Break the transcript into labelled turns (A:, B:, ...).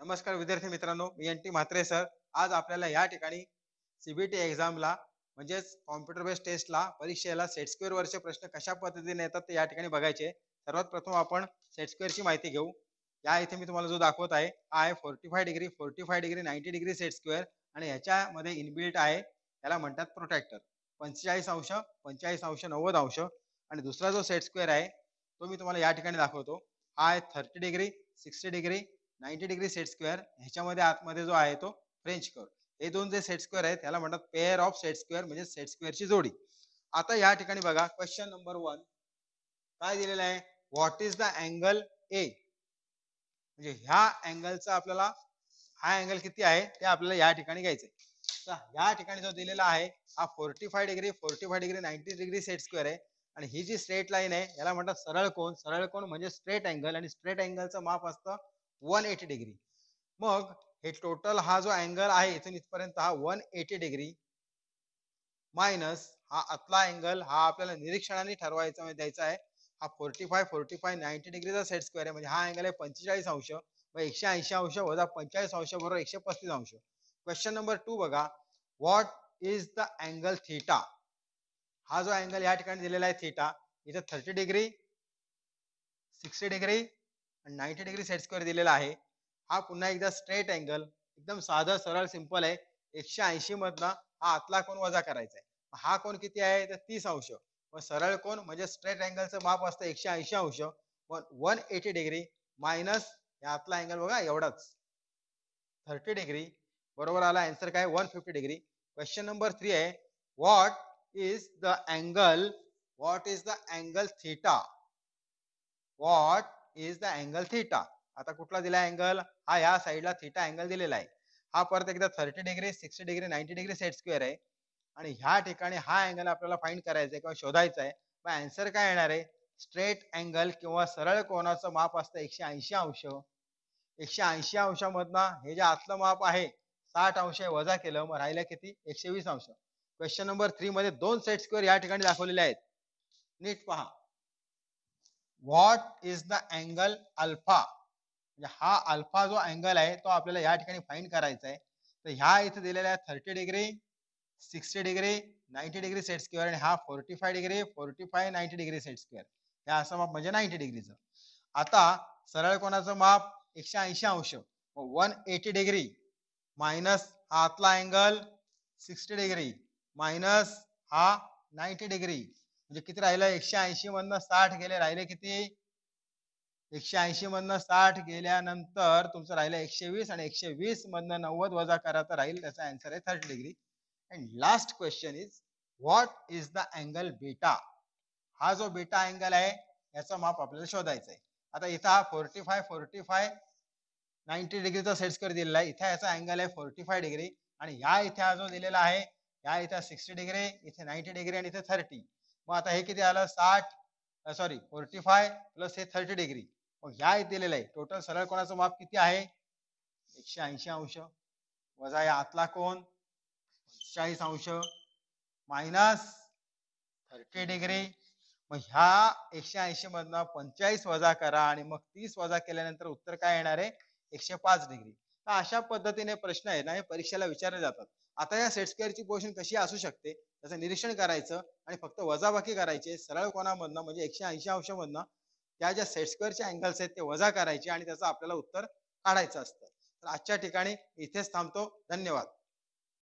A: नमस्कार विद्यार्थी मित्रांनो, मी एन टी म्हात्रे सर. आज आपल्याला या ठिकाणी सीबीटी एक्झामला म्हणजेच कॉम्प्युटर बेस्ड टेस्टला परीक्षेला सेट स्क्वेअर वरचे प्रश्न कशा पद्धतीने येतात ते या ठिकाणी बघायचे. सर्वात प्रथम आपण सेट स्क्वेअरची माहिती घेऊ. या इथे मी तुम्हाला जो दाखवत आहे हा आहे 45 degree 45 degree 90 degree set square आणि ह्याच्यामध्ये इनबिल्ट आहे, याला म्हणतात प्रोटेक्टर. 45 अंश 45 अंश 90 अंश. आणि दुसरा जो सेट स्क्वेअर आहे तो मी तुम्हाला या ठिकाणी दाखवतो. हा आहे 30 degree 60 degree 90 degree set square. ह्याच्यामध्ये आतमध्ये जो आहे तो फ्रेंच कर्व. हे दोन जे सेट स्क्वेअर आहेत त्याला म्हणतात पेअर ऑफ सेट स्क्वेअर, म्हणजे सेट स्क्वेअरची जोडी. आता या ठिकाणी बघा, क्वेश्चन नंबर 1 काय दिलेलं आहे, what is the angle A. म्हणजे ह्या अँगलचा आपल्याला हा अँगल किती आहे ते आपल्याला या ठिकाणी घ्यायचंय. तर या ठिकाणी जो दिलेला आहे हा 45 डिग्री 90 डिग्री सेट स्क्वेअर आहे. आणि ही जी स्ट्रेट लाईन आहे याला म्हणतात सरळ कोन. सरळ कोन म्हणजे स्ट्रेट अँगल, आणि स्ट्रेट अँगलचं माप असतं 180 डिग्री. मग हे टोटल हा जो अँगल आहे इथून इथपर्यंत हा 180 डिग्री मायनस हा आतला अँगल हा आपल्याला निरीक्षणाने ठरवायचा द्यायचा आहे. हा 45 90 डिग्रीचा सेट स्क्वेअर आहे, म्हणजे हा अँगल आहे 45 अंश. व 180 अंश वजा 45 अंश बरोबर 135 अंश. क्वेश्चन नंबर 2 बघा, what is the angle theta. हा जो अँगल या ठिकाणी दिलेला आहे थीटा, इथे 30 डिग्री 60 डिग्री आणि 90 डिग्री सेट स्क्वेअर दिलेला आहे. हा पुन्हा एकदा स्ट्रेट अँगल, एकदम साधा सरळ सिंपल आहे. 180 मधनं हा आतला कोण वजा करायचा आहे. हा कोण किती आहे तर 30 अंश. व सरळ कोण म्हणजे स्ट्रेट अँगलचं माप असतं 180 अंश. व 180 डिग्री मायनस आतला अँगल बघा एवढाच 30 डिग्री. बरोबर आला आन्सर काय 150 डिग्री. क्वेश्चन नंबर 3 आहे, what is the angle theta. What is the angle theta. आता कुठला दिला अँगल, हा या साईडला थीटा अँगल दिलेला आहे. हा परत एकदा 30 degree 60 degree 90 degree set square आहे. आणि ह्या ठिकाणी हा अँगल आपल्याला फाइंड करायचा आहे किंवा शोधायचा आहे. मग आन्सर काय येणार आहे, स्ट्रेट अँगल किंवा सरळ कोनाचं माप असतं 180 अंश. 180 अंशामधनं हे जे आतलं माप आहे 60 अंश वजा केलं, मग राहिलं किती 120 अंश. क्वेश्चन नंबर 3 मध्ये दोन सेट स्क्वेअर या ठिकाणी दाखवलेले आहेत, नीट पहा. What is the angle alpha. म्हणजे हा अल्फा जो अँगल आहे तो आपल्याला या ठिकाणी फाइंड करायचा आहे. तर ह्या इथे दिलेल्या आहे 30 degree 60 degree 90 degree set square, आणि हा 45 डिग्री 90 डिग्री सेट स्क्वेअर. हे असं माप म्हणजे 90 डिग्रीचं. आता सरळ कोणाचं माप 180 अंश. 180 डिग्री मायनस हा आतला अँगल 60 डिग्री मायनस हा 90 डिग्री, म्हणजे किती राहिलं 180 मधनं 60 गेले, राहिले किती 180 मधनं 60 गेल्यानंतर तुमचं राहिलं 120, आणि 120 मधनं 90 वजा करा तर राहील, त्याचा आन्सर आहे 30 degree. And last question is, what is the angle beta. हा जो बीटा अँगल आहे याचा माप आपल्याला शोधायचा आहे. आता इथं हा 45 90 डिग्रीचा सेट स्क्वेअर दिलेला आहे. इथे याचा अँगल आहे 45 डिग्री, आणि ह्या इथे हा जो दिलेला आहे ह्या इथे 60 डिग्री, इथे 90 डिग्री आणि इथे 30. मग आता हे किती आलं 45 प्लस हे 30 डिग्री. मग ह्या इथे दिलेलं आहे टोटल सरळ कोणाचं माप किती आहे 180 अंश वजा या आतला कोण 40 अंश मायनस 30 डिग्री. मग ह्या 180 मधनं 45 वजा करा, आणि मग 30 वजा केल्यानंतर उत्तर काय येणार आहे 105 डिग्री. तर अशा पद्धतीने प्रश्न आहे ना हे परीक्षेला विचारले जातात. आता या सेट स्क्वेअरची पोझिशन कशी असू शकते त्याचं निरीक्षण करायचं आणि फक्त वजाबाकी करायचे. सरळ कोणामधनं म्हणजे 180 अंशामधनं त्या ज्या सेट स्क्वेअरचे अँगल्स आहेत ते वजा करायचे आणि त्याचं आपल्याला उत्तर काढायचं असतं. तर आजच्या ठिकाणी इथेच थांबतो. धन्यवाद.